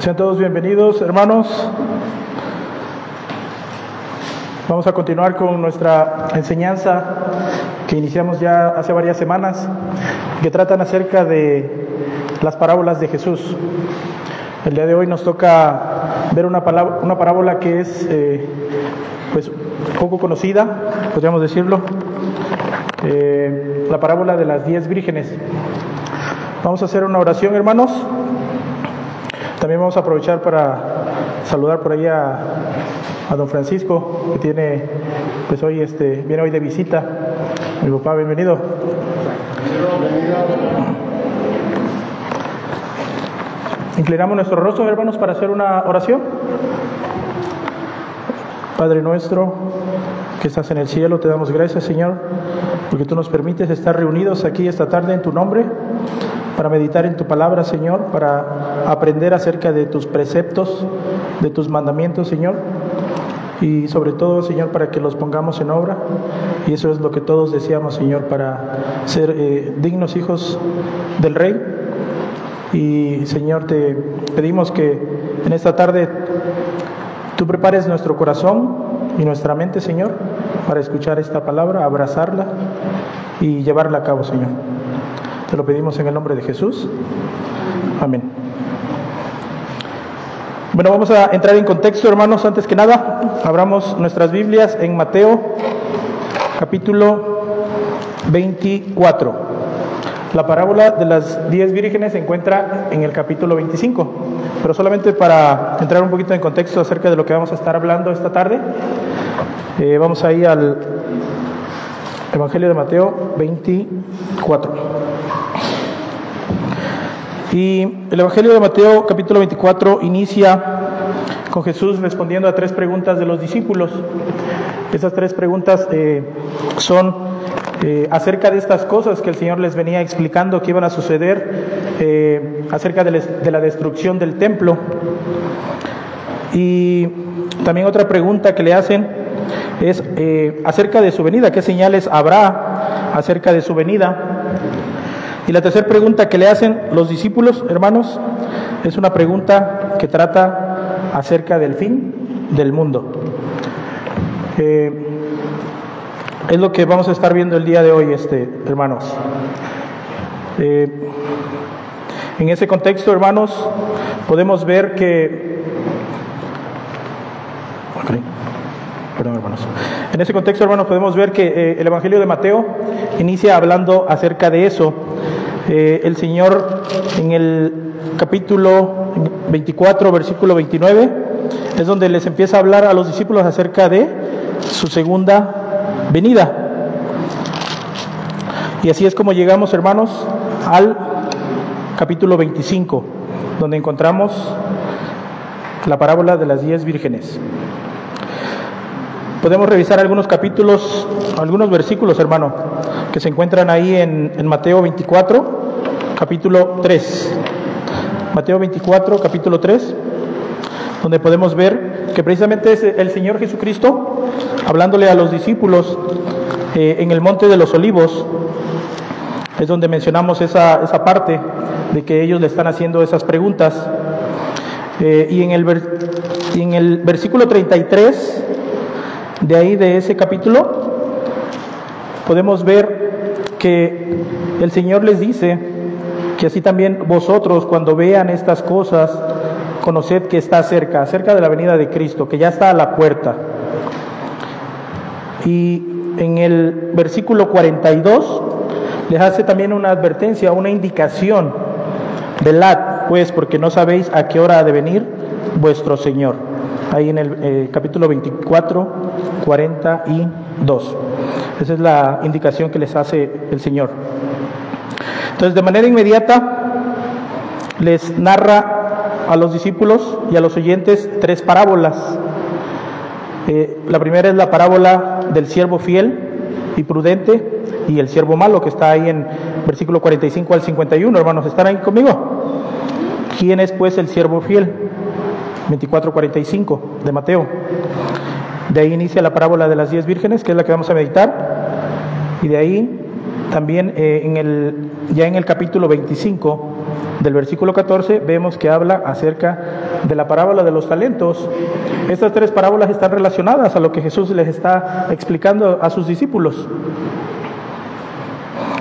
Sean todos bienvenidos, hermanos. Vamos a continuar con nuestra enseñanza que iniciamos ya hace varias semanas, que tratan acerca de las parábolas de Jesús. El día de hoy nos toca ver una parábola que es pues poco conocida, podríamos decirlo, la parábola de las 10 vírgenes. Vamos a hacer una oración, hermanos. También vamos a aprovechar para saludar por ahí a don Francisco, que tiene, pues hoy viene hoy de visita. Mi papá, bienvenido. Inclinamos nuestros rostros, hermanos, para hacer una oración. Padre nuestro, que estás en el cielo, te damos gracias, Señor, porque tú nos permites estar reunidos aquí esta tarde en tu nombre, para meditar en tu palabra, Señor, para aprender acerca de tus preceptos, de tus mandamientos, Señor, y sobre todo, Señor, para que los pongamos en obra. Y eso es lo que todos deseamos, Señor, para ser dignos hijos del Rey. Y, Señor, te pedimos que en esta tarde tú prepares nuestro corazón y nuestra mente, Señor, para escuchar esta palabra, abrazarla y llevarla a cabo, Señor. Te lo pedimos en el nombre de Jesús. Amén. Bueno, vamos a entrar en contexto, hermanos. Antes que nada, abramos nuestras Biblias en Mateo, capítulo 24. La parábola de las 10 vírgenes se encuentra en el capítulo 25. Pero solamente para entrar un poquito en contexto acerca de lo que vamos a estar hablando esta tarde, vamos a ir al Evangelio de Mateo 24. Y el Evangelio de Mateo capítulo 24 inicia con Jesús respondiendo a 3 preguntas de los discípulos. Esas 3 preguntas son acerca de estas cosas que el Señor les venía explicando que iban a suceder, acerca de la destrucción del templo. Y también otra pregunta que le hacen es acerca de su venida, ¿qué señales habrá acerca de su venida? Y la tercera pregunta que le hacen los discípulos, hermanos, es una pregunta que trata acerca del fin del mundo. Es lo que vamos a estar viendo el día de hoy, hermanos. En ese contexto, hermanos, podemos ver que... Perdón, hermanos. En ese contexto, hermanos, podemos ver que el Evangelio de Mateo inicia hablando acerca de eso. El Señor en el capítulo 24, versículo 29, es donde les empieza a hablar a los discípulos acerca de su segunda venida. Y así es como llegamos, hermanos, al capítulo 25, donde encontramos la parábola de las 10 vírgenes. Podemos revisar algunos capítulos, algunos versículos, hermano, que se encuentran ahí en Mateo 24, capítulo 3. Mateo 24, capítulo 3, donde podemos ver que precisamente es el Señor Jesucristo hablándole a los discípulos en el Monte de los Olivos. Es donde mencionamos esa parte de que ellos le están haciendo esas preguntas. Y en el versículo 33... de ahí, de ese capítulo, podemos ver que el Señor les dice que así también vosotros, cuando vean estas cosas, conoced que está cerca de la venida de Cristo, que ya está a la puerta. Y en el versículo 42 les hace también una advertencia, una indicación: velad, pues, porque no sabéis a qué hora ha de venir vuestro Señor. Ahí en el capítulo 24, 42. Esa es la indicación que les hace el Señor. Entonces, de manera inmediata, les narra a los discípulos y a los oyentes 3 parábolas. La primera es la parábola del siervo fiel y prudente y el siervo malo, que está ahí en versículo 45 al 51. Hermanos, ¿están ahí conmigo? ¿Quién es, pues, el siervo fiel? 24:45 de Mateo. De ahí inicia la parábola de las 10 vírgenes, que es la que vamos a meditar, y de ahí también ya en el capítulo 25 del versículo 14 vemos que habla acerca de la parábola de los talentos. Estas tres parábolas están relacionadas a lo que Jesús les está explicando a sus discípulos.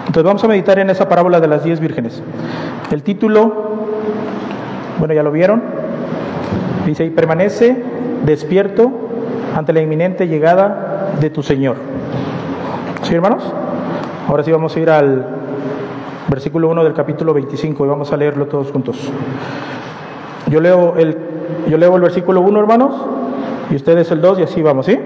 Entonces vamos a meditar en esa parábola de las 10 vírgenes. El título, bueno, ya lo vieron, dice: y permanece despierto ante la inminente llegada de tu Señor. ¿Sí, hermanos? Ahora sí vamos a ir al versículo 1 del capítulo 25 y vamos a leerlo todos juntos. Yo leo el versículo 1, hermanos, y ustedes el 2, y así vamos, ¿sí?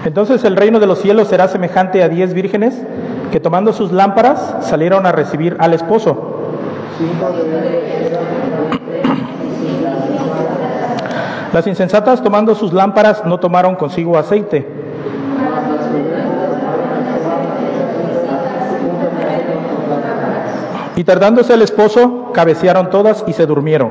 Entonces el reino de los cielos será semejante a 10 vírgenes que, tomando sus lámparas, salieron a recibir al esposo. Las insensatas, tomando sus lámparas, no tomaron consigo aceite. Y tardándose el esposo, cabecearon todas y se durmieron.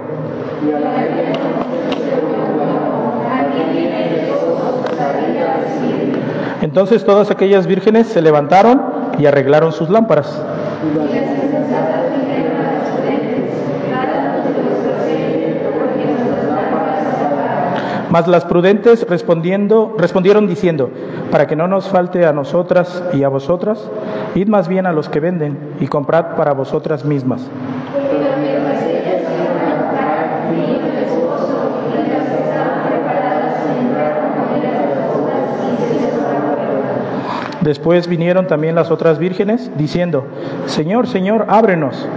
Entonces todas aquellas vírgenes se levantaron y arreglaron sus lámparas. Mas las prudentes respondieron diciendo: para que no nos falte a nosotras y a vosotras, id más bien a los que venden y comprad para vosotras mismas. Después vinieron también las otras vírgenes, diciendo: Señor, Señor, ábrenos.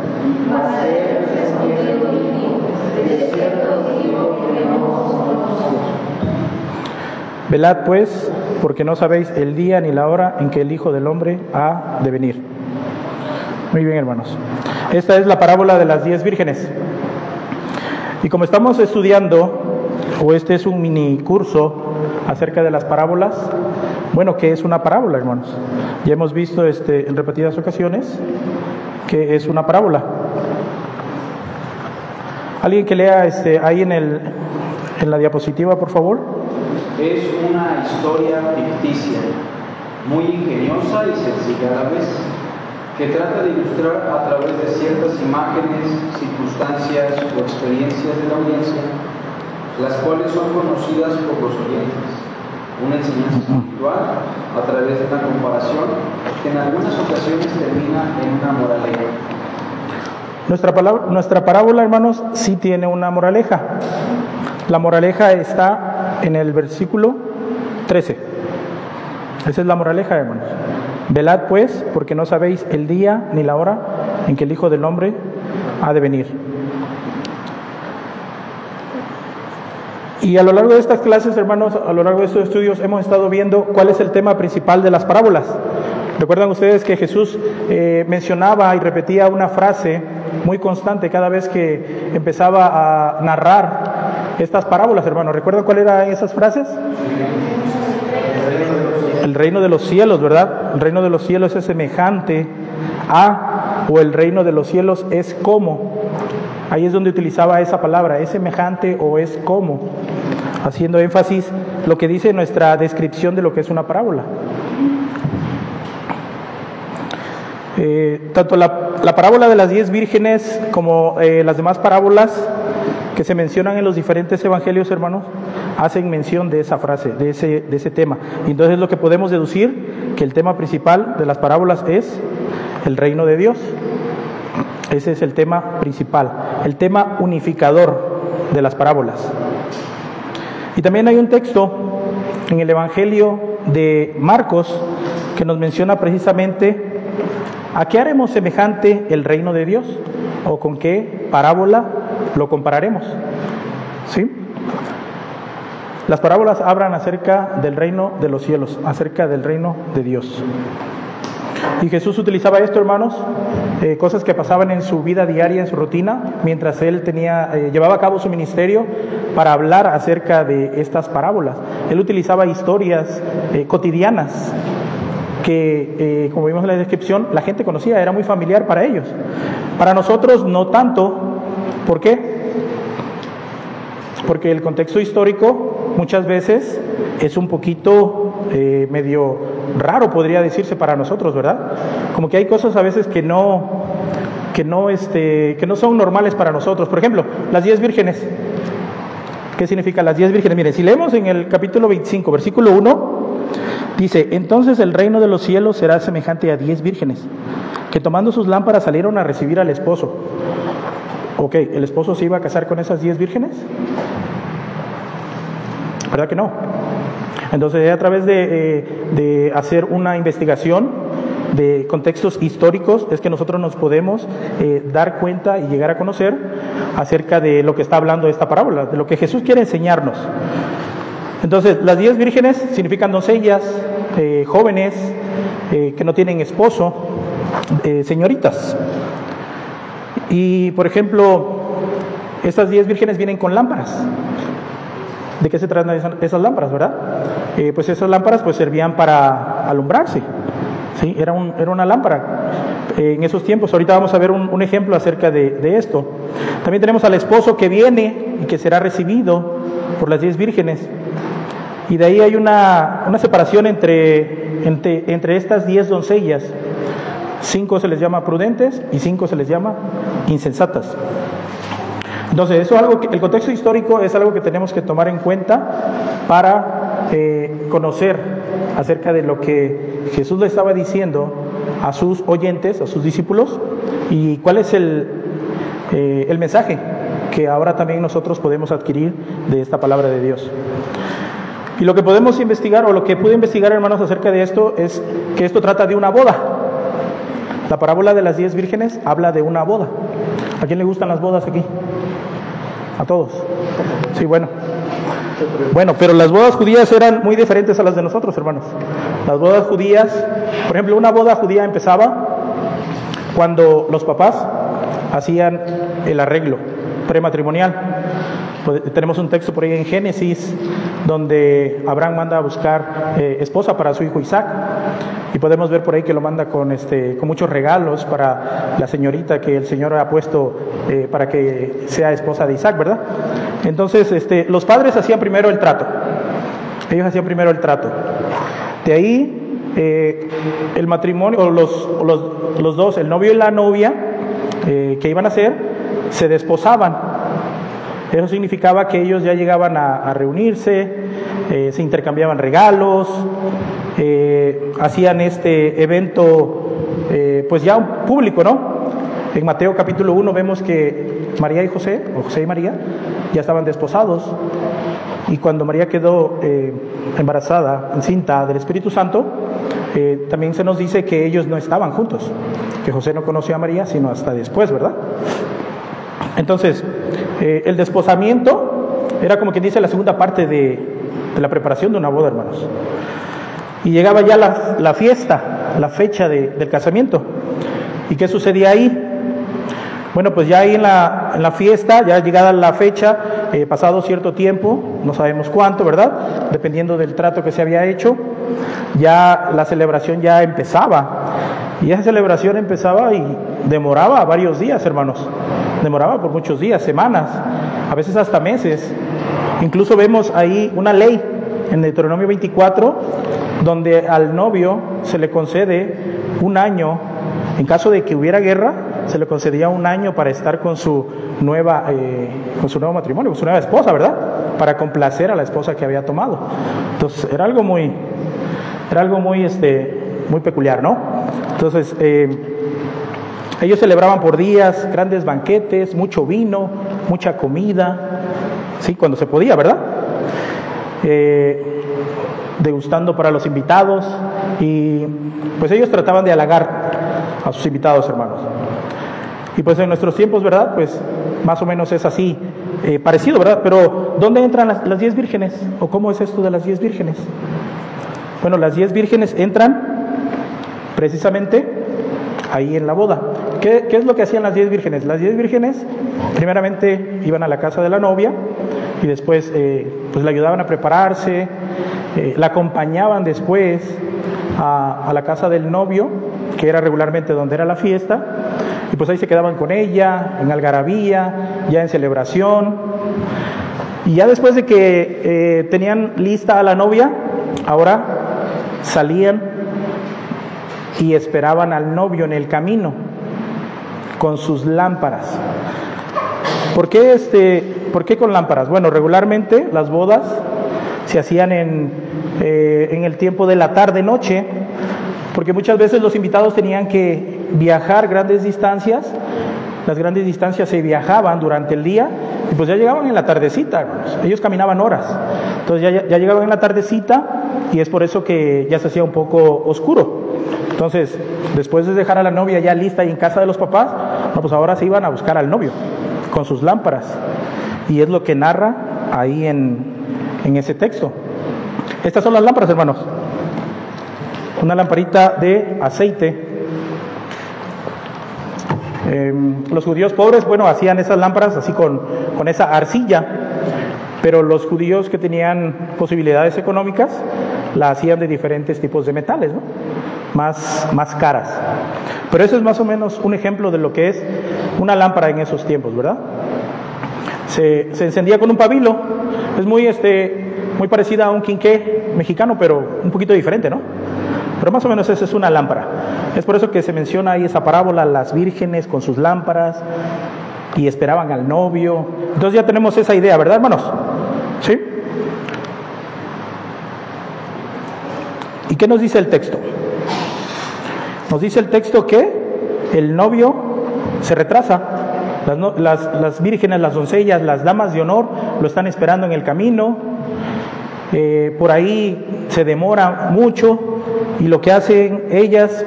Velad pues, porque no sabéis el día ni la hora en que el Hijo del Hombre ha de venir. Muy bien, hermanos. Esta es la parábola de las 10 vírgenes. Y como estamos estudiando, o este es un mini curso acerca de las parábolas, bueno, ¿qué es una parábola, hermanos? Ya hemos visto en repetidas ocasiones que es una parábola. Alguien que lea ahí en la diapositiva, por favor. Es una historia ficticia, muy ingeniosa y sencilla a la vez, que trata de ilustrar a través de ciertas imágenes, circunstancias o experiencias de la audiencia, las cuales son conocidas por los oyentes. Una enseñanza espiritual a través de una comparación que en algunas ocasiones termina en una moraleja. Nuestra parábola, hermanos, sí tiene una moraleja. La moraleja está en el versículo 13. Esa es la moraleja, hermanos. Velad pues, porque no sabéis el día ni la hora en que el Hijo del Hombre ha de venir. Y a lo largo de estas clases, hermanos, a lo largo de estos estudios, hemos estado viendo cuál es el tema principal de las parábolas. Recuerdan ustedes que Jesús mencionaba y repetía una frase muy constante cada vez que empezaba a narrar estas parábolas, hermanos. ¿Recuerdan cuáles eran esas frases? El reino de los cielos, ¿verdad? El reino de los cielos es semejante a, o el reino de los cielos es como. Ahí es donde utilizaba esa palabra, es semejante o es como, haciendo énfasis lo que dice nuestra descripción de lo que es una parábola. Tanto la parábola de las 10 vírgenes como las demás parábolas que se mencionan en los diferentes evangelios, hermanos, hacen mención de esa frase, de ese tema. Y entonces lo que podemos deducir, que el tema principal de las parábolas es el reino de Dios. Ese es el tema principal, el tema unificador de las parábolas. Y también hay un texto en el Evangelio de Marcos que nos menciona precisamente a qué haremos semejante el reino de Dios, o con qué parábola lo compararemos. ¿Sí? Las parábolas hablan acerca del reino de los cielos, acerca del reino de Dios. Y Jesús utilizaba esto, hermanos, cosas que pasaban en su vida diaria, en su rutina, mientras él llevaba a cabo su ministerio, para hablar acerca de estas parábolas. Él utilizaba historias cotidianas que, como vimos en la descripción, la gente conocía, era muy familiar para ellos. Para nosotros no tanto. ¿Por qué? Porque el contexto histórico muchas veces es un poquito medio raro, podría decirse, para nosotros, ¿verdad? Como que hay cosas a veces que no son normales para nosotros. Por ejemplo, las 10 vírgenes. ¿Qué significa las 10 vírgenes? Miren, si leemos en el capítulo 25, versículo 1, dice: entonces el reino de los cielos será semejante a 10 vírgenes, que tomando sus lámparas salieron a recibir al esposo. Ok, ¿el esposo se iba a casar con esas 10 vírgenes? ¿Verdad que no? Entonces, a través de hacer una investigación de contextos históricos, es que nosotros nos podemos dar cuenta y llegar a conocer acerca de lo que está hablando esta parábola, de lo que Jesús quiere enseñarnos. Entonces, las 10 vírgenes significan doncellas, jóvenes, que no tienen esposo, señoritas. Y, por ejemplo, estas 10 vírgenes vienen con lámparas. ¿De qué se tratan esas lámparas, verdad? Pues esas lámparas pues servían para alumbrarse. ¿Sí? Era una lámpara en esos tiempos. Ahorita vamos a ver un ejemplo acerca de esto. También tenemos al esposo que viene y que será recibido por las 10 vírgenes. Y de ahí hay una separación entre estas 10 doncellas. 5 se les llama prudentes y 5 se les llama insensatas. Entonces, eso es algo que, el contexto histórico es algo que tenemos que tomar en cuenta para conocer acerca de lo que Jesús le estaba diciendo a sus oyentes, a sus discípulos, y cuál es el mensaje que ahora también nosotros podemos adquirir de esta palabra de Dios. Y lo que podemos investigar, o lo que pude investigar, hermanos, acerca de esto, es que esto trata de una boda. La parábola de las 10 vírgenes habla de una boda. ¿A quién le gustan las bodas aquí? ¿A todos? Sí, bueno. Bueno, pero las bodas judías eran muy diferentes a las de nosotros, hermanos. Las bodas judías, por ejemplo, una boda judía empezaba cuando los papás hacían el arreglo prematrimonial. Pues, tenemos un texto por ahí en Génesis donde Abraham manda a buscar esposa para su hijo Isaac, y podemos ver por ahí que lo manda con muchos regalos para la señorita que el Señor ha puesto para que sea esposa de Isaac, ¿verdad? Entonces los padres hacían primero el trato. Ellos hacían primero el trato. De ahí el matrimonio, o los dos, el novio y la novia, que iban a hacer, se desposaban. Eso significaba que ellos ya llegaban a reunirse, se intercambiaban regalos, hacían este evento pues ya un público, ¿no? En Mateo capítulo 1 vemos que María y José, o José y María, ya estaban desposados, y cuando María quedó embarazada, encinta del Espíritu Santo, también se nos dice que ellos no estaban juntos, que José no conoció a María sino hasta después, ¿verdad? Entonces, el desposamiento era como quien dice la segunda parte de la preparación de una boda, hermanos. Y llegaba ya la fiesta, la fecha del casamiento. ¿Y qué sucedía ahí? Bueno, pues ya ahí en la fiesta, ya llegada la fecha, pasado cierto tiempo, no sabemos cuánto, ¿verdad? Dependiendo del trato que se había hecho, ya la celebración ya empezaba. Y esa celebración empezaba y demoraba varios días, hermanos. Demoraba por muchos días, semanas, a veces hasta meses. Incluso vemos ahí una ley en Deuteronomio 24, donde al novio se le concede un año, en caso de que hubiera guerra, se le concedía un año para estar con su nuevo matrimonio, con su nueva esposa, ¿verdad? Para complacer a la esposa que había tomado. Entonces era algo muy peculiar, ¿no? Entonces ellos celebraban por días grandes banquetes, mucho vino, mucha comida, sí, cuando se podía, ¿verdad? Degustando para los invitados, y pues ellos trataban de halagar a sus invitados, hermanos. Y pues en nuestros tiempos, ¿verdad? Pues más o menos es así, parecido, ¿verdad? Pero ¿dónde entran las 10 vírgenes? ¿O cómo es esto de las 10 vírgenes? Bueno, las 10 vírgenes entran precisamente ahí en la boda. ¿Qué es lo que hacían las 10 vírgenes? Las 10 vírgenes primeramente iban a la casa de la novia y después pues la ayudaban a prepararse, la acompañaban después a la casa del novio, que era regularmente donde era la fiesta, y pues ahí se quedaban con ella, en algarabía, ya en celebración. Y ya después de que tenían lista a la novia, ahora salían y esperaban al novio en el camino con sus lámparas. ¿Por qué con lámparas? Bueno, regularmente las bodas se hacían en el tiempo de la tarde-noche, porque muchas veces los invitados tenían que viajar grandes distancias. Las grandes distancias se viajaban durante el día y pues ya llegaban en la tardecita, hermanos. Ellos caminaban horas, entonces ya llegaban en la tardecita y es por eso que ya se hacía un poco oscuro. Entonces, después de dejar a la novia ya lista y en casa de los papás, no, pues ahora se iban a buscar al novio con sus lámparas, y es lo que narra ahí en ese texto. Estas son las lámparas, hermanos. Una lamparita de aceite. Los judíos pobres, bueno, hacían esas lámparas así con esa arcilla, pero los judíos que tenían posibilidades económicas la hacían de diferentes tipos de metales, ¿no? Más caras. Pero eso es más o menos un ejemplo de lo que es una lámpara en esos tiempos, ¿verdad? Se encendía con un pabilo. Es muy parecida a un quinqué mexicano, pero un poquito diferente, ¿no? Pero más o menos esa es una lámpara. Es por eso que se menciona ahí esa parábola, las vírgenes con sus lámparas y esperaban al novio. Entonces ya tenemos esa idea, ¿verdad, hermanos? ¿Sí? ¿Y qué nos dice el texto? Nos dice el texto que el novio se retrasa. Las vírgenes, las doncellas, las damas de honor lo están esperando en el camino. Por ahí se demora mucho y lo que hacen ellas,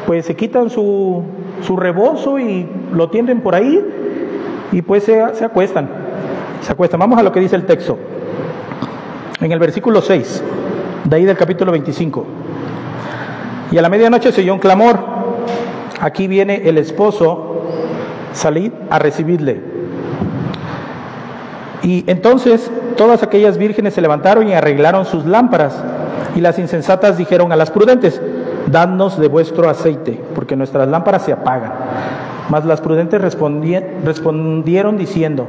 pues se quitan su rebozo y lo tienden por ahí y pues se acuestan. Vamos a lo que dice el texto. En el versículo 6, de ahí del capítulo 25. Y a la medianoche se oyó un clamor. Aquí viene el esposo, salid a recibirle. Y entonces todas aquellas vírgenes se levantaron y arreglaron sus lámparas. Y las insensatas dijeron a las prudentes: dadnos de vuestro aceite, porque nuestras lámparas se apagan. Mas las prudentes respondieron diciendo: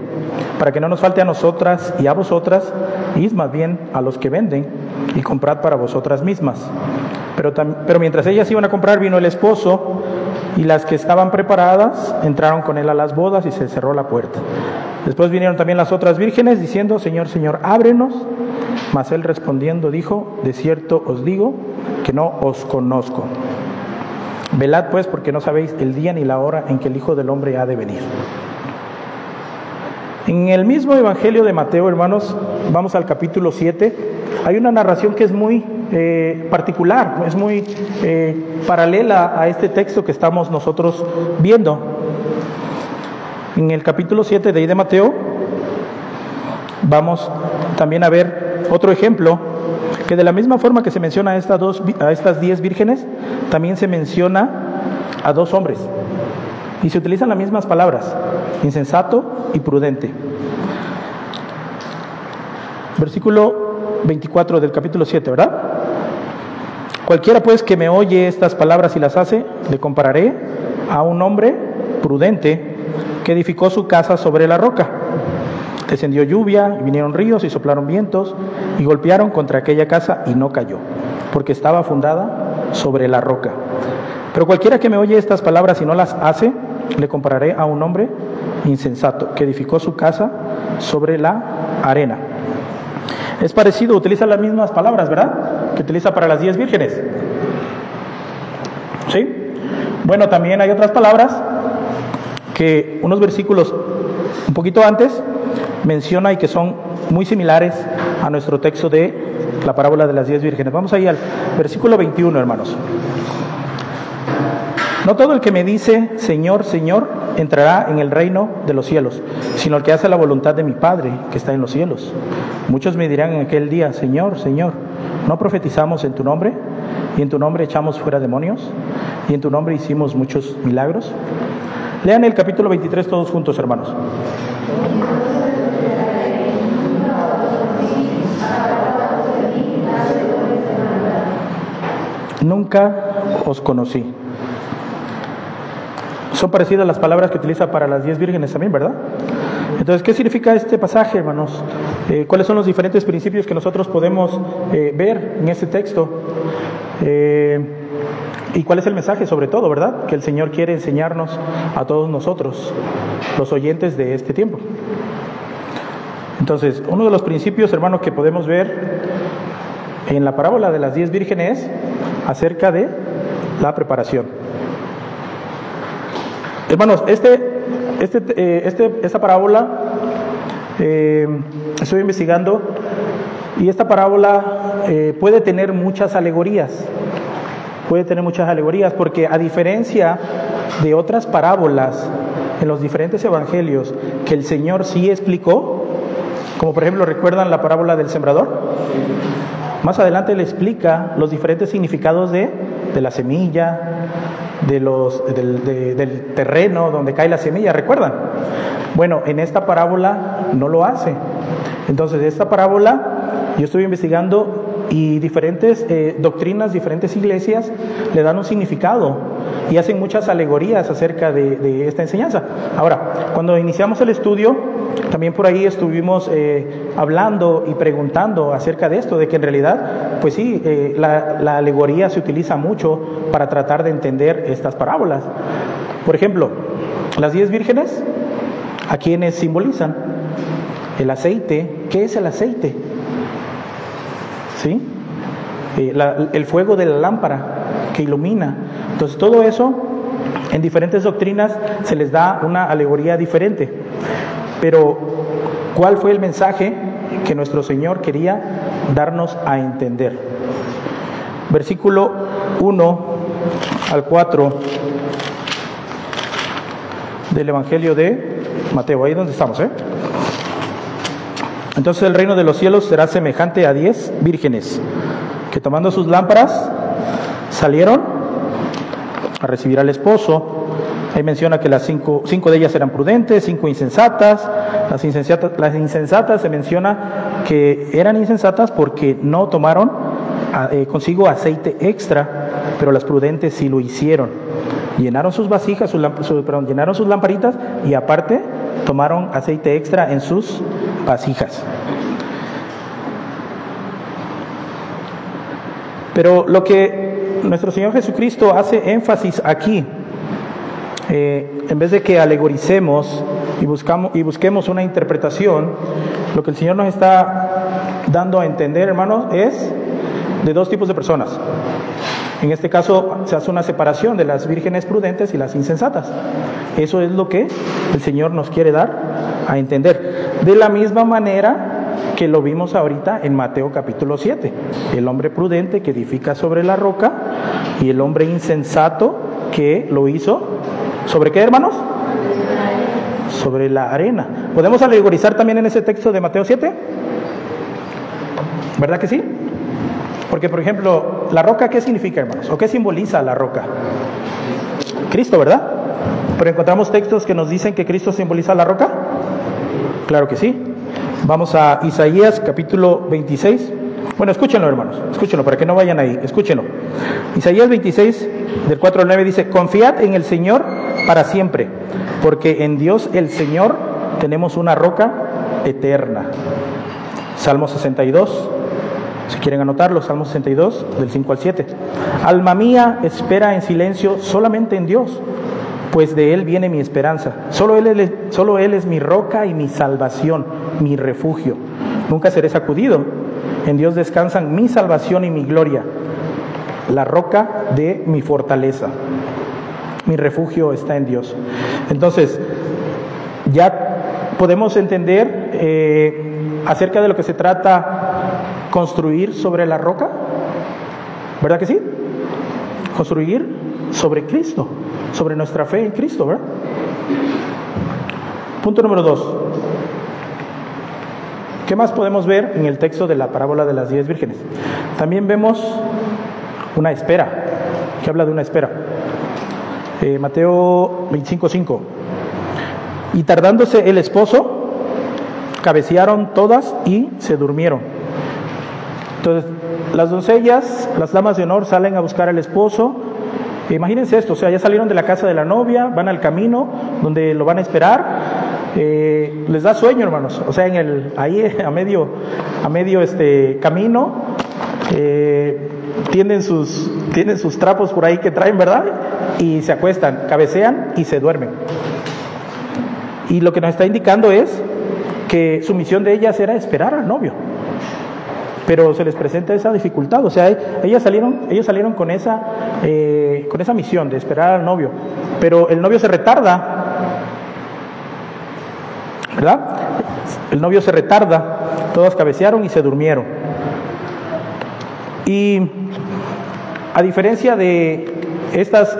para que no nos falte a nosotras y a vosotras, id más bien a los que venden y comprad para vosotras mismas. Pero mientras ellas iban a comprar, vino el esposo, y las que estaban preparadas entraron con él a las bodas y se cerró la puerta. Después vinieron también las otras vírgenes diciendo: Señor, Señor, ábrenos. Mas él respondiendo dijo: de cierto os digo que no os conozco. Velad pues, porque no sabéis el día ni la hora en que el Hijo del Hombre ha de venir. En el mismo Evangelio de Mateo, hermanos, vamos al capítulo 7, hay una narración que es muy particular, es muy paralela a este texto que estamos nosotros viendo. En el capítulo 7 de ahí de Mateo, vamos también a ver otro ejemplo, que de la misma forma que se menciona a estas 10 vírgenes, también se menciona a 2 hombres. Y se utilizan las mismas palabras: insensato y prudente. Versículo 24 del capítulo 7, ¿verdad? Cualquiera pues que me oye estas palabras y las hace, le compararé a un hombre prudente que edificó su casa sobre la roca. Descendió lluvia, y vinieron ríos, y soplaron vientos, y golpearon contra aquella casa, y no cayó, porque estaba fundada sobre la roca. Pero cualquiera que me oye estas palabras y no las hace, le compararé a un hombre insensato que edificó su casa sobre la arena. Es parecido, utiliza las mismas palabras, ¿verdad?, que utiliza para las 10 vírgenes. ¿Sí? Bueno, también hay otras palabras que unos versículos un poquito antes menciona y que son muy similares a nuestro texto de la parábola de las 10 vírgenes. Vamos ahí al versículo 21, hermanos. No todo el que me dice Señor, Señor, entrará en el reino de los cielos, sino el que hace la voluntad de mi Padre que está en los cielos. Muchos me dirán en aquel día: Señor, Señor, ¿no profetizamos en tu nombre? ¿Y en tu nombre echamos fuera demonios? ¿Y en tu nombre hicimos muchos milagros? Lean el capítulo 23 todos juntos, hermanos. Nunca os conocí. Son parecidas las palabras que utiliza para las 10 vírgenes también, ¿verdad? Entonces, ¿qué significa este pasaje, hermanos? ¿Cuáles son los diferentes principios que nosotros podemos ver en este texto? ¿Y cuál es el mensaje sobre todo, verdad? Que el Señor quiere enseñarnos a todos nosotros, los oyentes de este tiempo. Entonces, uno de los principios, hermanos, que podemos ver en la parábola de las 10 vírgenes es acerca de la preparación. Hermanos, esta parábola estoy investigando, y esta parábola puede tener muchas alegorías. Puede tener muchas alegorías porque, a diferencia de otras parábolas en los diferentes evangelios que el Señor sí explicó, como por ejemplo, ¿recuerdan la parábola del sembrador? Más adelante le explica los diferentes significados de la semilla, del terreno donde cae la semilla, ¿recuerdan? Bueno, en esta parábola no lo hace. Entonces, esta parábola yo estoy investigando, y diferentes doctrinas, diferentes iglesias le dan un significado y hacen muchas alegorías acerca de esta enseñanza. Ahora, cuando iniciamos el estudio, también por ahí estuvimos hablando y preguntando acerca de esto, de que en realidad, pues sí, la alegoría se utiliza mucho para tratar de entender estas parábolas. Por ejemplo, las 10 vírgenes, ¿a quiénes simbolizan? El aceite. ¿Qué es el aceite? ¿Sí? El fuego de la lámpara que ilumina. Entonces, todo eso en diferentes doctrinas se les da una alegoría diferente. Pero, ¿cuál fue el mensaje que nuestro Señor quería darnos a entender? Versículo 1 al 4 del Evangelio de Mateo. Ahí donde estamos, Entonces el reino de los cielos será semejante a 10 vírgenes que, tomando sus lámparas, salieron a recibir al esposo. Ahí menciona que las cinco de ellas eran prudentes, 5 insensatas. Las insensatas se menciona que eran insensatas porque no tomaron consigo aceite extra, pero las prudentes sí lo hicieron. Llenaron sus vasijas, llenaron sus lamparitas, y aparte tomaron aceite extra en sus vasijas. Pero lo que nuestro Señor Jesucristo hace énfasis aquí, en vez de que alegoricemos y busquemos una interpretación, lo que el Señor nos está dando a entender, hermanos, es de 2 tipos de personas. En este caso se hace una separación de las vírgenes prudentes y las insensatas. Eso es lo que el Señor nos quiere dar a entender. De la misma manera que lo vimos ahorita en Mateo capítulo 7. El hombre prudente que edifica sobre la roca, y el hombre insensato que lo hizo ¿sobre qué, hermanos? Sobre la arena. ¿Podemos alegorizar también en ese texto de Mateo 7? ¿Verdad que sí? Porque, por ejemplo, la roca, ¿qué significa, hermanos? ¿O qué simboliza la roca? Cristo, ¿verdad? Pero encontramos textos que nos dicen que Cristo simboliza la roca. Claro que sí. Vamos a Isaías capítulo 26. Bueno, escúchenlo, hermanos, escúchenlo para que no vayan ahí, escúchenlo. Isaías 26, del 4 al 9 dice: confiad en el Señor para siempre, porque en Dios el Señor tenemos una roca eterna. Salmo 62. Si quieren anotarlo, Salmo 62, del 5 al 7. Alma mía, espera en silencio solamente en Dios, pues de Él viene mi esperanza. Solo Él es mi roca y mi salvación, mi refugio. Nunca seré sacudido. En Dios descansan mi salvación y mi gloria, la roca de mi fortaleza. Mi refugio está en Dios. Entonces, ya podemos entender acerca de lo que se trata construir sobre la roca, ¿verdad que sí? Construir sobre Cristo, sobre nuestra fe en Cristo, ¿verdad? Punto número 2. ¿Qué más podemos ver en el texto de la parábola de las 10 vírgenes? También vemos una espera, que habla de una espera. Mateo 25:5. Y tardándose el esposo, cabecearon todas y se durmieron. Entonces, las doncellas, las damas de honor, salen a buscar al esposo. Imagínense esto, o sea, ya salieron de la casa de la novia, van al camino donde lo van a esperar. les da sueño, hermanos. O sea, ahí a medio camino, tienen sus trapos por ahí que traen, ¿verdad? Y se acuestan, cabecean y se duermen. Y lo que nos está indicando es que su misión de ellas era esperar al novio. Pero se les presenta esa dificultad, o sea, ellos salieron con esa misión de esperar al novio, pero el novio se retarda, ¿verdad? El novio se retarda, todas cabecearon y se durmieron. Y a diferencia de estos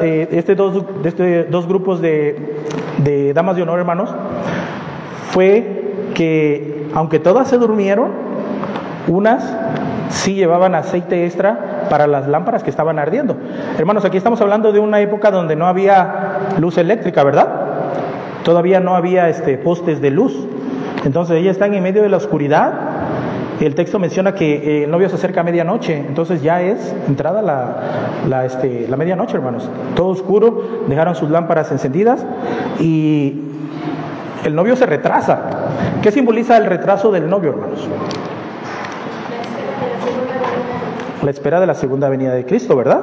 dos grupos de damas de honor, hermanos, fue que aunque todas se durmieron, unas sí llevaban aceite extra para las lámparas que estaban ardiendo. Hermanos, aquí estamos hablando de una época donde no había luz eléctrica, ¿verdad? Todavía no había postes de luz. Entonces ellas están en medio de la oscuridad. El texto menciona que el novio se acerca a medianoche, entonces ya es entrada la medianoche, hermanos. Todo oscuro, dejaron sus lámparas encendidas y el novio se retrasa. ¿Qué simboliza el retraso del novio, hermanos? La espera de la segunda venida de Cristo, ¿verdad?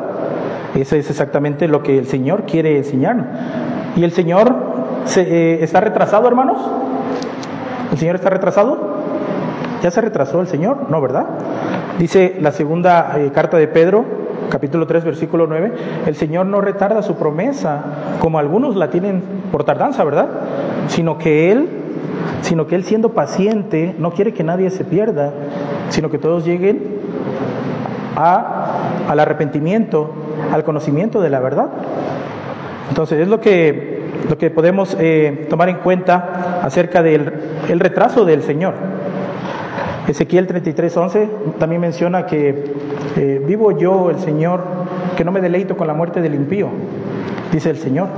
Eso es exactamente lo que el Señor quiere enseñarnos. ¿Y el Señor está retrasado, hermanos? ¿El Señor está retrasado? ¿Ya se retrasó el Señor? No, ¿verdad? Dice la segunda carta de Pedro, capítulo 3, versículo 9, el Señor no retarda su promesa, como algunos la tienen por tardanza, ¿verdad? Sino que Él siendo paciente, no quiere que nadie se pierda, sino que todos lleguen al arrepentimiento, al conocimiento de la verdad. Entonces es lo que podemos tomar en cuenta acerca del retraso del Señor. Ezequiel 33:11 también menciona que vivo yo, el Señor, que no me deleito con la muerte del impío, dice el Señor,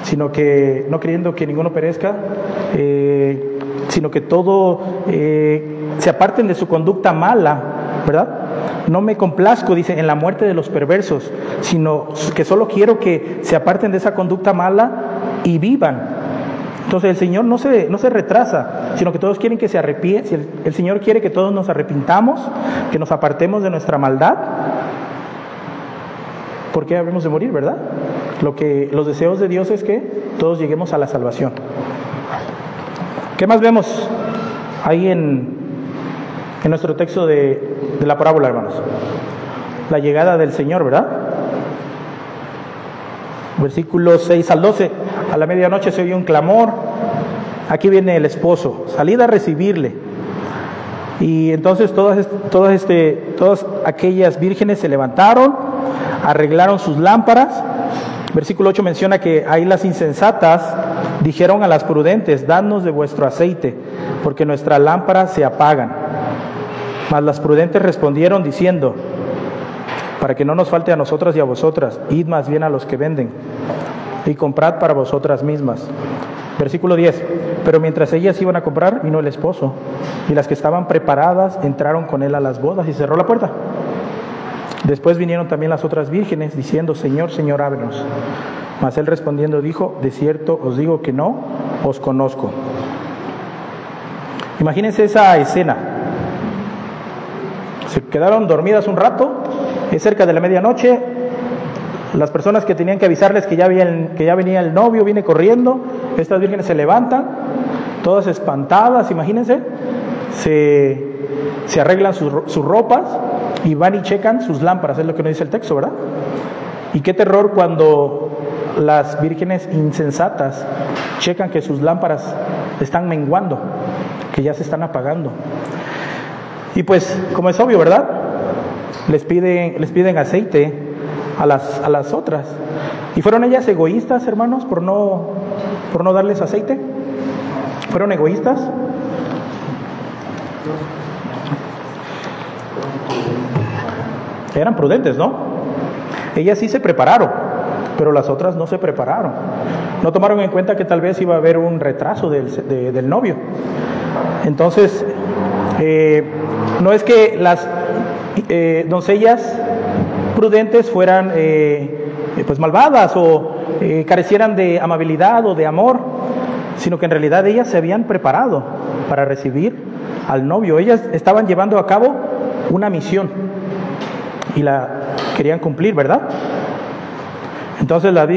sino que no queriendo que ninguno perezca, sino que todo se aparten de su conducta mala, ¿verdad? No me complazco, dice, en la muerte de los perversos, sino que solo quiero que se aparten de esa conducta mala y vivan. Entonces el Señor no se retrasa, sino que todos quieren que se arrepienten. El Señor quiere que todos nos arrepintamos, que nos apartemos de nuestra maldad, porque habemos de morir, ¿verdad? Los deseos de Dios es que todos lleguemos a la salvación. ¿Qué más vemos ahí en nuestro texto de la parábola, hermanos? La llegada del Señor, ¿verdad? Versículos 6 al 12. A la medianoche se oye un clamor. Aquí viene el esposo. Salid a recibirle. Y entonces todas aquellas vírgenes se levantaron, arreglaron sus lámparas. Versículo 8 menciona que ahí las insensatas dijeron a las prudentes: dadnos de vuestro aceite, porque nuestras lámparas se apagan. Mas las prudentes respondieron diciendo: para que no nos falte a nosotras y a vosotras, id más bien a los que venden y comprad para vosotras mismas. Versículo 10. Pero mientras ellas iban a comprar, vino el esposo, y las que estaban preparadas entraron con él a las bodas, y cerró la puerta. Después vinieron también las otras vírgenes, diciendo: Señor, Señor, ábrenos. Mas él respondiendo dijo: de cierto os digo que no os conozco. Imagínense esa escena. Se quedaron dormidas un rato, es cerca de la medianoche. Las personas que tenían que avisarles que ya venía el novio, viene corriendo. Estas vírgenes se levantan, todas espantadas, imagínense. Se arreglan sus ropas y van y checan sus lámparas, es lo que nos dice el texto, ¿verdad? Y qué terror cuando las vírgenes insensatas checan que sus lámparas están menguando, que ya se están apagando. Y pues, como es obvio, ¿verdad? Les piden aceite a las otras. ¿Y fueron ellas egoístas, hermanos, por no darles aceite? ¿Fueron egoístas? Eran prudentes, ¿no? Ellas sí se prepararon, pero las otras no se prepararon. No tomaron en cuenta que tal vez iba a haber un retraso del novio. Entonces, no es que las doncellas prudentes fueran pues malvadas o carecieran de amabilidad o de amor, sino que en realidad ellas se habían preparado para recibir al novio. Ellas estaban llevando a cabo una misión y la querían cumplir, ¿verdad? Entonces las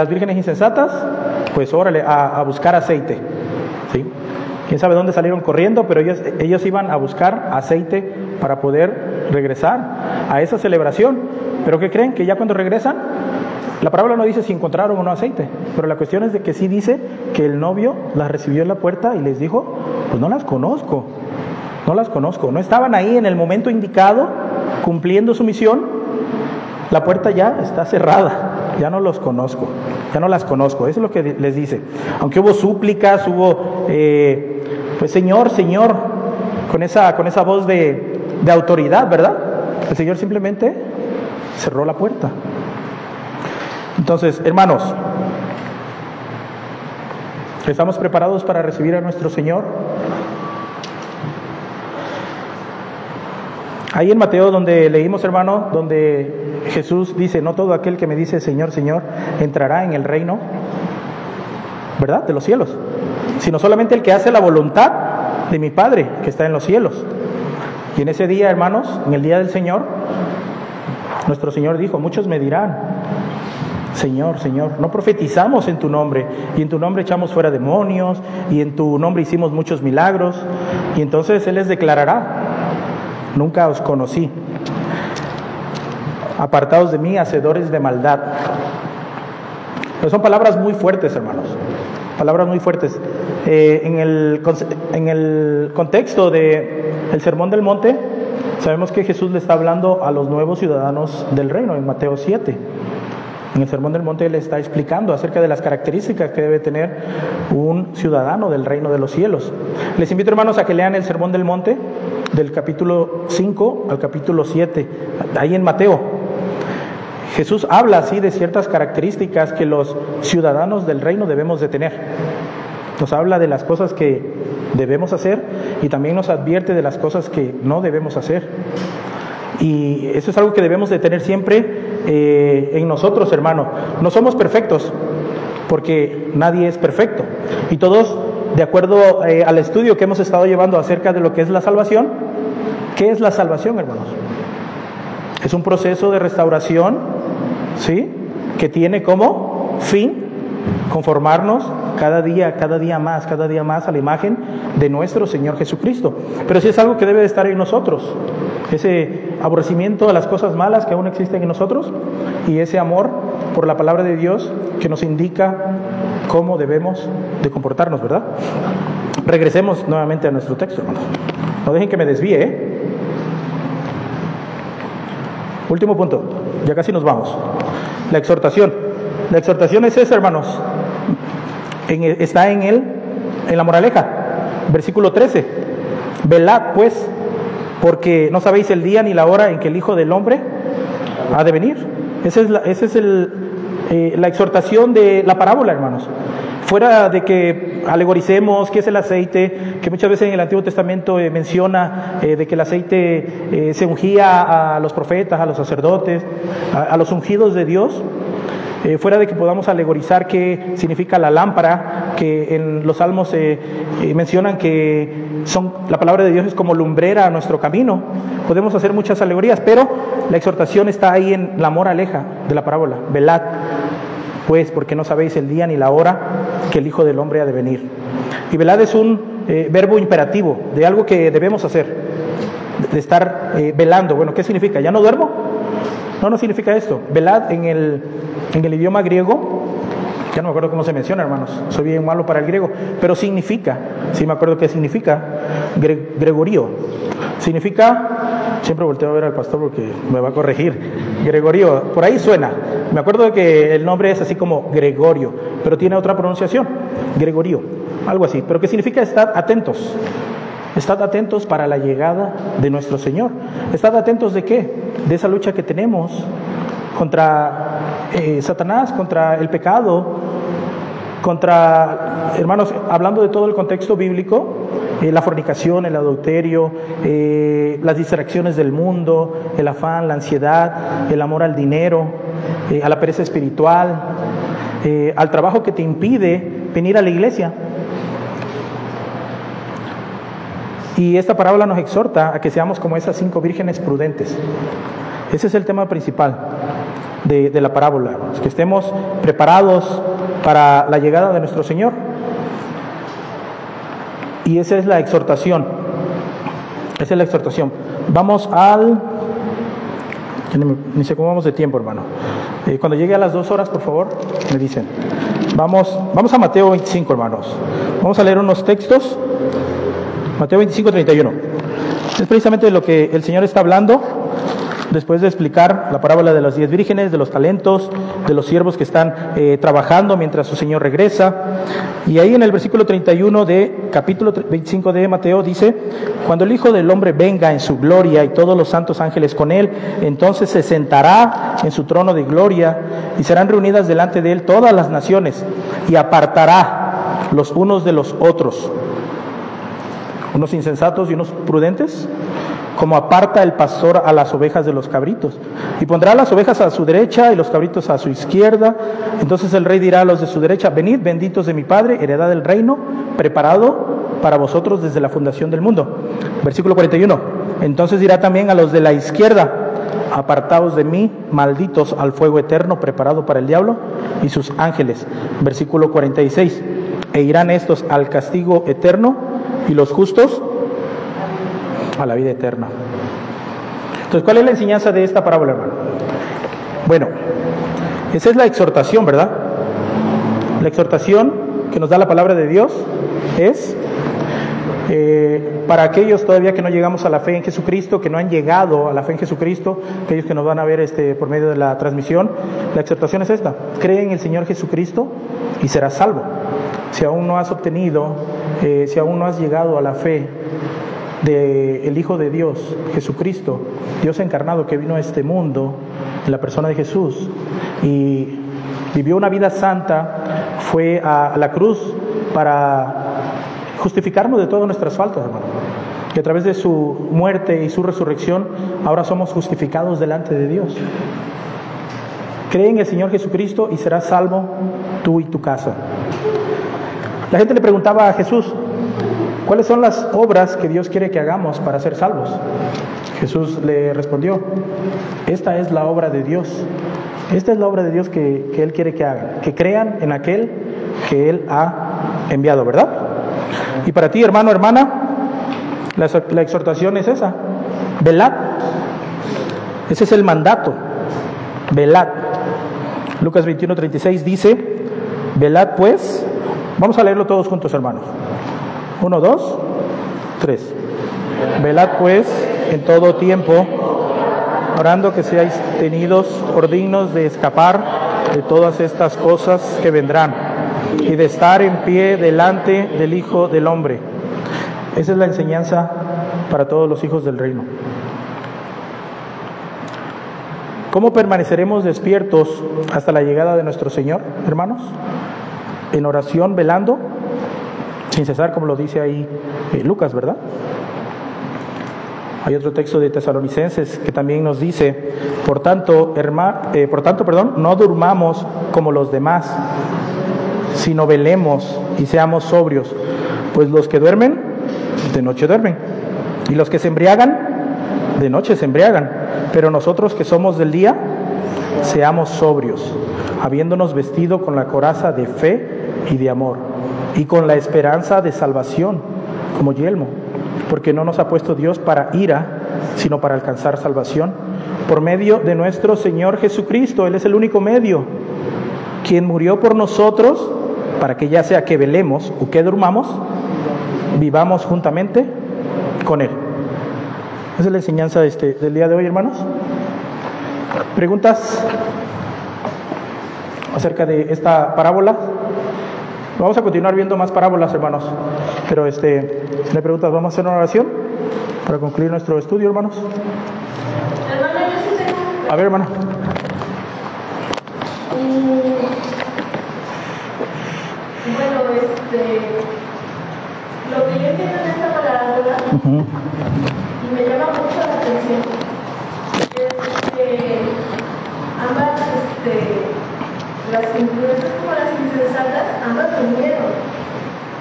vírgenes insensatas, pues órale, a buscar aceite, ¿sí? Quién sabe dónde salieron corriendo, pero ellos iban a buscar aceite para poder regresar a esa celebración. Pero ¿qué creen? Que ya cuando regresan, la parábola no dice si encontraron o no aceite, pero la cuestión es de que sí dice que el novio las recibió en la puerta y les dijo, pues no las conozco, no estaban ahí en el momento indicado cumpliendo su misión, la puerta ya está cerrada, ya no las conozco, eso es lo que les dice. Aunque hubo súplicas, hubo pues Señor, con esa voz de autoridad, ¿verdad? El Señor simplemente cerró la puerta. Entonces, hermanos, ¿estamos preparados para recibir a nuestro Señor? Ahí en Mateo, donde leímos, hermano, donde Jesús dice, no todo aquel que me dice Señor, Señor, entrará en el reino, ¿verdad?, de los cielos, sino solamente el que hace la voluntad de mi Padre que está en los cielos. Y en ese día, hermanos, en el día del Señor, nuestro Señor dijo, muchos me dirán, Señor, Señor, no profetizamos en tu nombre, y en tu nombre echamos fuera demonios, y en tu nombre hicimos muchos milagros. Y entonces Él les declarará, nunca os conocí, apartados de mí, hacedores de maldad. Pero son palabras muy fuertes, hermanos, palabras muy fuertes. En el contexto del Sermón del Monte, sabemos que Jesús le está hablando a los nuevos ciudadanos del reino, en Mateo 7. En el Sermón del Monte Él está explicando acerca de las características que debe tener un ciudadano del reino de los cielos. Les invito, hermanos, a que lean el Sermón del Monte del capítulo 5 al capítulo 7, ahí en Mateo. Jesús habla así de ciertas características que los ciudadanos del reino debemos de tener. Nos habla de las cosas que debemos hacer y también nos advierte de las cosas que no debemos hacer. Y eso es algo que debemos de tener siempre en nosotros, hermano. No somos perfectos, porque nadie es perfecto. Y todos, de acuerdo al estudio que hemos estado llevando acerca de lo que es la salvación, ¿qué es la salvación, hermanos? Es un proceso de restauración, ¿sí?, que tiene como fin conformarnos cada día más a la imagen de nuestro Señor Jesucristo. Pero sí es algo que debe de estar en nosotros, ese aborrecimiento a las cosas malas que aún existen en nosotros y ese amor por la palabra de Dios que nos indica cómo debemos de comportarnos, ¿verdad? Regresemos nuevamente a nuestro texto, hermanos. No dejen que me desvíe, ¿eh? Último punto, ya casi nos vamos. La exhortación. La exhortación es esa, hermanos. Está en la moraleja, versículo 13. Velad, pues, porque no sabéis el día ni la hora en que el Hijo del Hombre ha de venir. Esa es la exhortación de la parábola, hermanos. Fuera de que alegoricemos qué es el aceite, que muchas veces en el Antiguo Testamento menciona de que el aceite se ungía a los profetas, a los sacerdotes, a los ungidos de Dios. Fuera de que podamos alegorizar qué significa la lámpara, que en los salmos mencionan que la palabra de Dios es como lumbrera a nuestro camino. Podemos hacer muchas alegorías, pero la exhortación está ahí en la moraleja de la parábola. Velad, pues, porque no sabéis el día ni la hora que el Hijo del Hombre ha de venir. Y velad es un verbo imperativo de algo que debemos hacer, de estar velando. Bueno, ¿qué significa? ¿Ya no duermo? No significa esto. Velad en el idioma griego, ya no me acuerdo cómo se menciona, hermanos, soy bien malo para el griego, pero significa, sí me acuerdo qué significa, gregorio. Significa, siempre volteo a ver al pastor porque me va a corregir, gregorio, por ahí suena. Me acuerdo de que el nombre es así como Gregorio, pero tiene otra pronunciación, gregorio, algo así. Pero ¿qué significa? Estad atentos. Estad atentos para la llegada de nuestro Señor. Estad atentos ¿de qué? De esa lucha que tenemos contra Satanás, contra el pecado, contra, hermanos, hablando de todo el contexto bíblico, la fornicación, el adulterio, las distracciones del mundo, el afán, la ansiedad, el amor al dinero, a la pereza espiritual, al trabajo que te impide venir a la iglesia. Y esta parábola nos exhorta a que seamos como esas 5 vírgenes prudentes. Ese es el tema principal de la parábola, que estemos preparados para la llegada de nuestro Señor. Y esa es la exhortación. Esa es la exhortación. Vamos ni sé cómo vamos de tiempo, hermano. Cuando llegue a las 2 horas, por favor, me dicen. Vamos a Mateo 25, hermanos. Vamos a leer unos textos. Mateo 25, 31. Es precisamente de lo que el Señor está hablando después de explicar la parábola de las 10 vírgenes, de los talentos, de los siervos que están trabajando mientras su Señor regresa. Y ahí en el versículo 31 de capítulo 25 de Mateo dice: cuando el Hijo del Hombre venga en su gloria y todos los santos ángeles con él, entonces se sentará en su trono de gloria y serán reunidas delante de él todas las naciones, y apartará los unos de los otros, unos insensatos y unos prudentes, como aparta el pastor a las ovejas de los cabritos, y pondrá las ovejas a su derecha y los cabritos a su izquierda. Entonces el rey dirá a los de su derecha: venid, benditos de mi Padre, heredad del reino preparado para vosotros desde la fundación del mundo. Versículo 41. Entonces dirá también a los de la izquierda: apartaos de mí, malditos, al fuego eterno preparado para el diablo y sus ángeles. Versículo 46. E irán estos al castigo eterno y los justos a la vida eterna. Entonces, ¿cuál es la enseñanza de esta parábola, hermano? Bueno, esa es la exhortación, ¿verdad? La exhortación que nos da la palabra de Dios es para aquellos todavía que no llegamos a la fe en Jesucristo, que no han llegado a la fe en Jesucristo, aquellos que nos van a ver por medio de la transmisión. La exhortación es esta: cree en el Señor Jesucristo y serás salvo. Si aún no has obtenido, si aún no has llegado a la fe del Hijo de Dios, Jesucristo, Dios encarnado, que vino a este mundo en la persona de Jesús y vivió una vida santa, fue a la cruz para justificarnos de todas nuestras faltas, hermano. Y a través de su muerte y su resurrección, ahora somos justificados delante de Dios. Cree en el Señor Jesucristo y serás salvo tú y tu casa. La gente le preguntaba a Jesús: ¿cuáles son las obras que Dios quiere que hagamos para ser salvos? Jesús le respondió: esta es la obra de Dios. Esta es la obra de Dios que Él quiere que hagan, que crean en aquel que Él ha enviado, ¿verdad? Y para ti, hermano, hermana, la exhortación es esa: velad. Ese es el mandato: velad. Lucas 21:36 dice: velad pues. Vamos a leerlo todos juntos, hermanos. 1, 2, 3. Velad pues en todo tiempo, orando que seáis tenidos por dignos de escapar de todas estas cosas que vendrán y de estar en pie delante del Hijo del Hombre. Esa es la enseñanza para todos los hijos del reino. ¿Cómo permaneceremos despiertos hasta la llegada de nuestro Señor, hermanos? En oración, velando, sin cesar, como lo dice ahí Lucas, ¿verdad? Hay otro texto de Tesalonicenses que también nos dice: por tanto, no durmamos como los demás, sino velemos y seamos sobrios, pues los que duermen, de noche duermen, y los que se embriagan, de noche se embriagan, pero nosotros que somos del día, seamos sobrios, habiéndonos vestido con la coraza de fe y de amor, y con la esperanza de salvación como yelmo, porque no nos ha puesto Dios para ira, sino para alcanzar salvación por medio de nuestro Señor Jesucristo. Él es el único medio, quien murió por nosotros, para que ya sea que velemos o que durmamos, vivamos juntamente con Él. Esa es la enseñanza del día de hoy, hermanos. ¿Preguntas acerca de esta parábola? Vamos a continuar viendo más parábolas, hermanos, pero si no hay preguntas, vamos a hacer una oración para concluir nuestro estudio, hermanos. A ver, hermano. Bueno, lo que yo entiendo en esta parábola y me llama mucho la atención es que ambas, las imprudentes como las insensatas, ambas durmieron.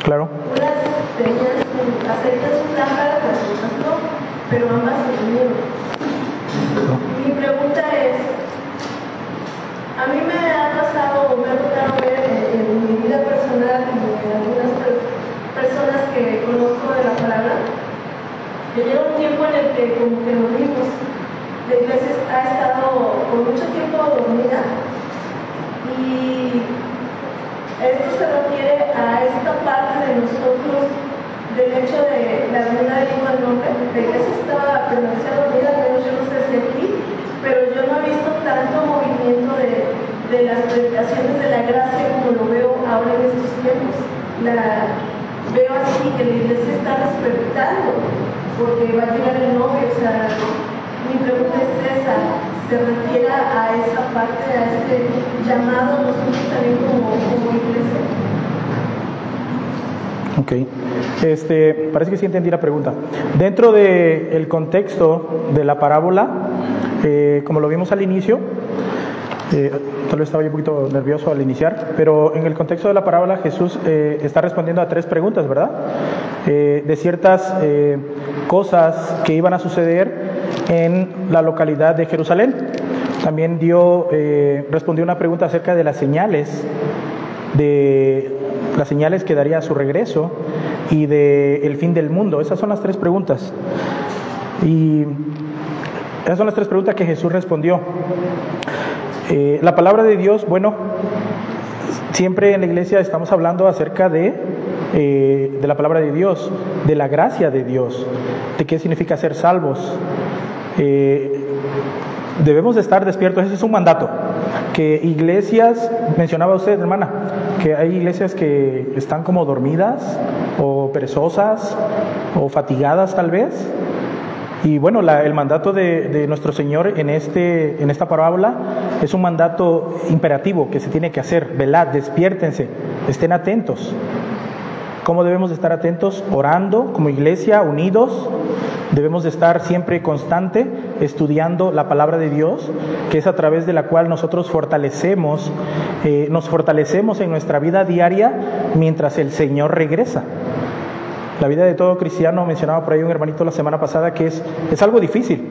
Claro. Unas tenían aceite en su lámpara, las otras no, pero ambas se unieron. Mi pregunta es, a mí me ha pasado, me ha tocado ver en mi vida personal y en algunas personas que conozco de la palabra, que llega un tiempo en el que como que dormimos. La iglesia ha estado por mucho tiempo dormida y esto se refiere a esta parte de nosotros del hecho de la venida del Hijo del Hombre. La iglesia estaba permaneciendo dormida, al menos yo no sé si aquí, pero yo no he visto tanto movimiento de las predicaciones de la gracia como lo veo ahora en estos tiempos. Veo así que la iglesia está despertando porque va a llegar el novio. O sea, mi pregunta es esa, ¿se refiere a esa parte, a este llamado nosotros también como iglesia? Ok, parece que sí entendí la pregunta. Dentro del contexto de la parábola, como lo vimos al inicio, tal vez estaba yo un poquito nervioso al iniciar, pero en el contexto de la parábola Jesús está respondiendo a 3 preguntas, ¿verdad? De ciertas cosas que iban a suceder en la localidad de Jerusalén. También respondió una pregunta acerca de las señales que daría a su regreso y del fin del mundo. Esas son las 3 preguntas. Y esas son las 3 preguntas que Jesús respondió. La palabra de Dios, bueno, siempre en la iglesia estamos hablando acerca de la palabra de Dios, de la gracia de Dios, de qué significa ser salvos. Debemos de estar despiertos, ese es un mandato. Que iglesias, mencionaba usted, hermana, que hay iglesias que están como dormidas o perezosas o fatigadas tal vez. Y bueno, el mandato de nuestro Señor en esta parábola es un mandato imperativo que se tiene que hacer. Velad, despiértense, estén atentos. ¿Cómo debemos de estar atentos? Orando como iglesia, unidos. Debemos de estar siempre constante estudiando la palabra de Dios, que es a través de la cual nosotros nos fortalecemos en nuestra vida diaria mientras el Señor regresa. La vida de todo cristiano, mencionaba por ahí un hermanito la semana pasada, que es algo difícil,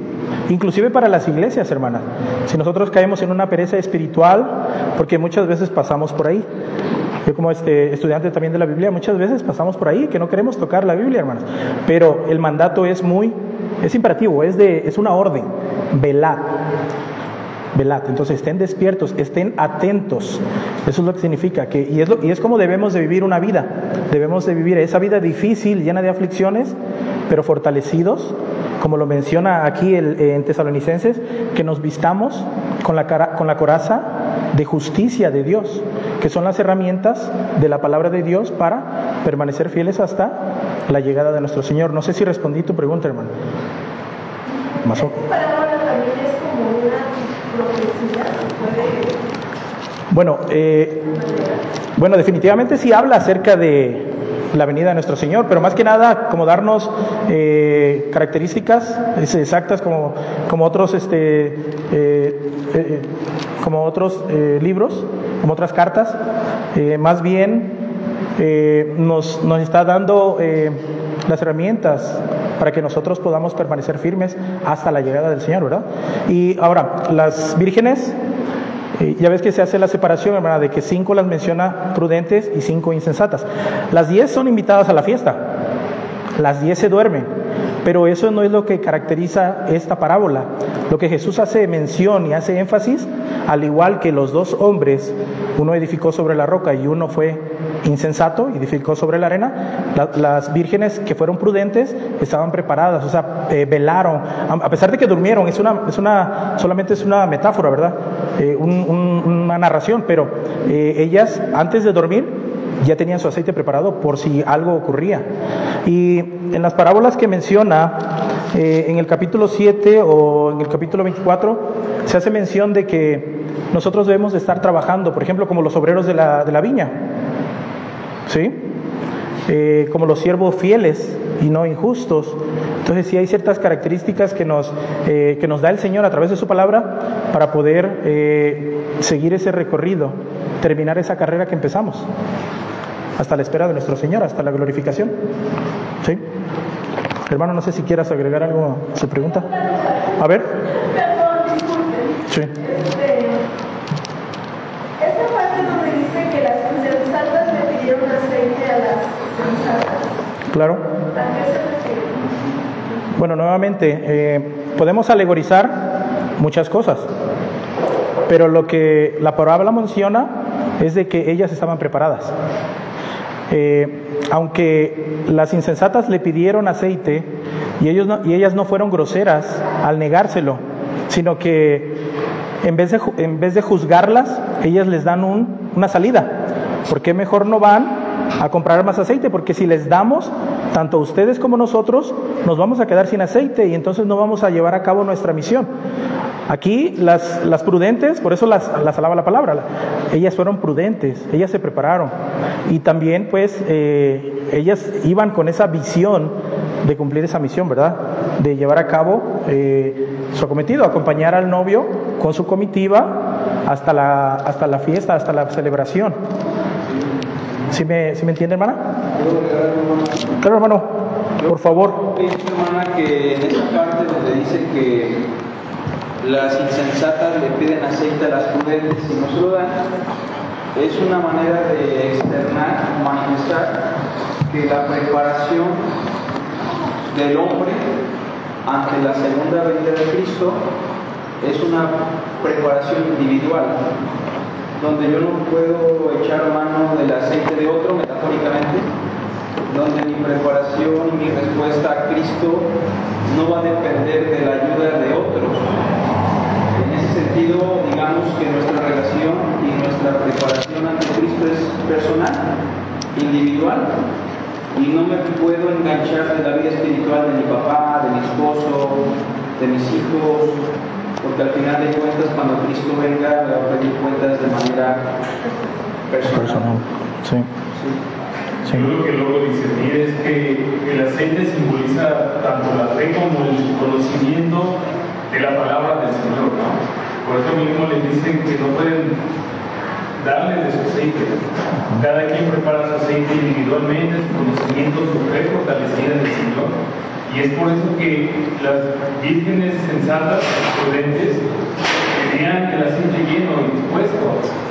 inclusive para las iglesias, hermanas. Si nosotros caemos en una pereza espiritual, porque muchas veces pasamos por ahí. Yo como estudiante también de la Biblia, muchas veces pasamos por ahí, que no queremos tocar la Biblia, hermanos. Pero el mandato es imperativo, es una orden. Velad. Velad. Entonces estén despiertos, estén atentos. Eso es lo que significa. Y es como debemos de vivir una vida. Debemos de vivir esa vida difícil, llena de aflicciones, pero fortalecidos, como lo menciona aquí en Tesalonicenses, que nos vistamos con la coraza de justicia de Dios, que son las herramientas de la palabra de Dios para permanecer fieles hasta la llegada de nuestro Señor. No sé si respondí tu pregunta, hermano. Esta palabra también es como una profecía, Bueno, definitivamente sí habla acerca de la venida de nuestro Señor, pero más que nada como darnos características exactas como otros libros, como otras cartas. Más bien nos está dando las herramientas para que nosotros podamos permanecer firmes hasta la llegada del Señor, ¿verdad? Y ahora, las vírgenes, ya ves que se hace la separación, hermana, de que 5 las menciona prudentes y 5 insensatas. Las 10 son invitadas a la fiesta, las 10 se duermen, pero eso no es lo que caracteriza esta parábola. Lo que Jesús hace mención y hace énfasis, al igual que los 2 hombres, uno edificó sobre la roca y uno fue insensato, edificó sobre la arena. Las vírgenes que fueron prudentes estaban preparadas, o sea, velaron, a pesar de que durmieron. Solamente es una metáfora, ¿verdad? Una narración, pero ellas antes de dormir ya tenían su aceite preparado por si algo ocurría. Y en las parábolas que menciona en el capítulo 7 o en el capítulo 24 se hace mención de que nosotros debemos de estar trabajando, por ejemplo, como los obreros de la viña, ¿sí? Como los siervos fieles y no injustos. Entonces sí hay ciertas características que nos da el Señor a través de su palabra para poder seguir ese recorrido, terminar esa carrera que empezamos. hasta la espera de nuestro Señor, hasta la glorificación. ¿Sí? Hermano, no sé si quieras agregar algo a su pregunta. A ver. Perdón, disculpen. Sí. Esta parte donde dice que las insensatas le pidieron aceite a las sensatas. Claro. ¿A qué se refiere? Bueno, nuevamente, podemos alegorizar muchas cosas, pero lo que la parábola menciona es de que ellas estaban preparadas. Aunque las insensatas le pidieron aceite y ellas no fueron groseras al negárselo, sino que en vez de juzgarlas, ellas les dan una salida. ¿Por qué mejor no van a comprar más aceite? Porque si les damos, tanto ustedes como nosotros, nos vamos a quedar sin aceite y entonces no vamos a llevar a cabo nuestra misión. Aquí las prudentes, por eso las alaba la palabra, ellas fueron prudentes, ellas se prepararon y también pues ellas iban con esa visión de cumplir esa misión, ¿verdad? De llevar a cabo su acometido, acompañar al novio con su comitiva hasta la fiesta, hasta la celebración. ¿Sí me entiende, hermana? Claro, hermano, por favor. He visto, hermana, que en esa parte donde dice que las insensatas le piden aceite a las prudentes y no se lo dan, es una manera de externar, manifestar que la preparación del hombre ante la segunda venida de Cristo es una preparación individual, donde yo no puedo echar mano del aceite de otro, metafóricamente, donde mi preparación y mi respuesta a Cristo no va a depender de la ayuda de otros. En ese sentido, digamos que nuestra relación y nuestra preparación ante Cristo es personal, individual, y no me puedo enganchar de la vida espiritual de mi papá, de mi esposo, de mis hijos, porque al final de cuentas, cuando Cristo venga, me va a pedir cuentas de manera personal. Sí. Yo lo que logro discernir es que el aceite simboliza tanto la fe como el conocimiento de la palabra del Señor, ¿no? Por eso mismo les dicen que no pueden darles de su aceite. Cada quien prepara su aceite individualmente, su conocimiento, su fe fortalecida en el Señor. Y es por eso que las vírgenes sensatas, prudentes, tenían el aceite lleno y dispuesto.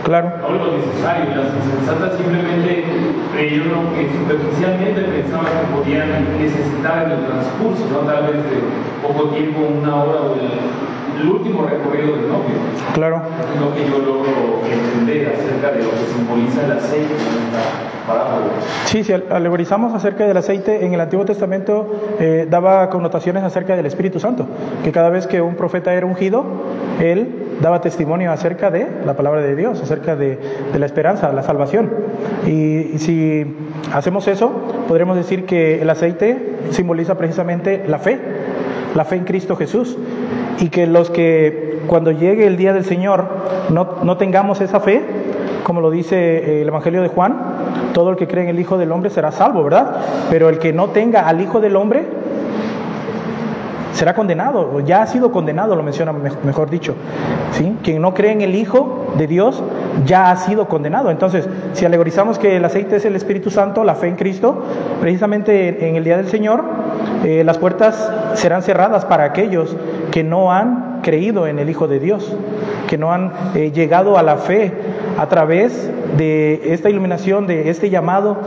Claro. No lo necesario. Las insensatas simplemente creyeron que superficialmente pensaban que podían necesitar en el transcurso, ¿no? Tal vez de poco tiempo, una hora o el último recorrido del novio. Claro. Es lo que yo logro entender acerca de lo que simboliza el aceite en esta parábola. Sí, si alegorizamos acerca del aceite, en el Antiguo Testamento daba connotaciones acerca del Espíritu Santo, que cada vez que un profeta era ungido, él daba testimonio acerca de la palabra de Dios, acerca de la esperanza, la salvación. Y si hacemos eso, podremos decir que el aceite simboliza precisamente la fe en Cristo Jesús, y que los que cuando llegue el día del Señor no tengamos esa fe, como lo dice el Evangelio de Juan, todo el que cree en el Hijo del Hombre será salvo, ¿verdad? Pero el que no tenga al Hijo del Hombre será condenado, o ya ha sido condenado, lo menciona mejor dicho, ¿sí? Quien no cree en el Hijo de Dios ya ha sido condenado. Entonces, si alegorizamos que el aceite es el Espíritu Santo, la fe en Cristo, precisamente en el día del Señor, las puertas serán cerradas para aquellos que no han creído en el Hijo de Dios, que no han llegado a la fe a través de esta iluminación, de este llamado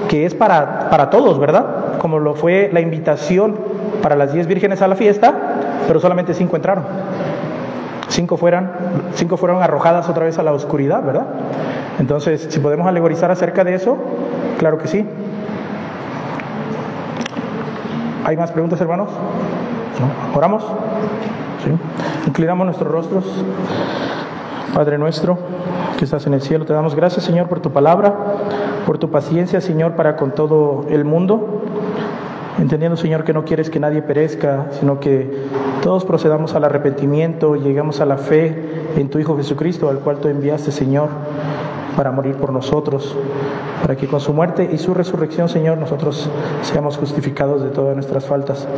que es para todos, ¿verdad? Como lo fue la invitación para las 10 vírgenes a la fiesta, pero solamente 5 entraron. 5 fueron arrojadas otra vez a la oscuridad, ¿verdad? Entonces, si podemos alegorizar acerca de eso, claro que sí. ¿Hay más preguntas, hermanos? ¿No? ¿Oramos? ¿Sí? Inclinamos nuestros rostros. Padre nuestro, que estás en el cielo, te damos gracias, Señor, por tu palabra, por tu paciencia, Señor, para con todo el mundo, entendiendo, Señor, que no quieres que nadie perezca, sino que todos procedamos al arrepentimiento y lleguemos a la fe en tu Hijo Jesucristo, al cual tú enviaste, Señor, para morir por nosotros, para que con su muerte y su resurrección, Señor, nosotros seamos justificados de todas nuestras faltas.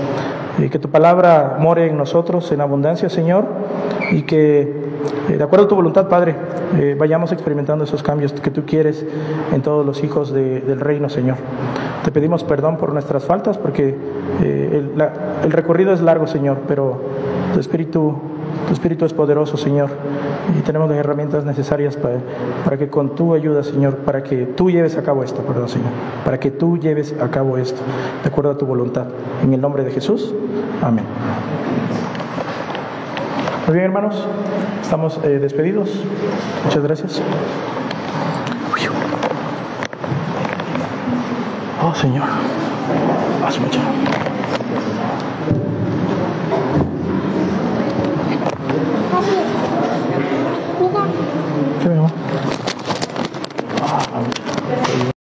Y que tu palabra more en nosotros en abundancia, Señor, y que de acuerdo a tu voluntad, Padre, vayamos experimentando esos cambios que tú quieres en todos los hijos del reino, Señor. Te pedimos perdón por nuestras faltas, porque el recorrido es largo, Señor, pero tu Espíritu es poderoso, Señor, y tenemos las herramientas necesarias para que con tu ayuda, Señor, para que tú lleves a cabo esto, Señor, para que tú lleves a cabo esto, de acuerdo a tu voluntad. En el nombre de Jesús, amén. Muy bien, hermanos, estamos despedidos. Muchas gracias. Oh, Señor, haz mucho.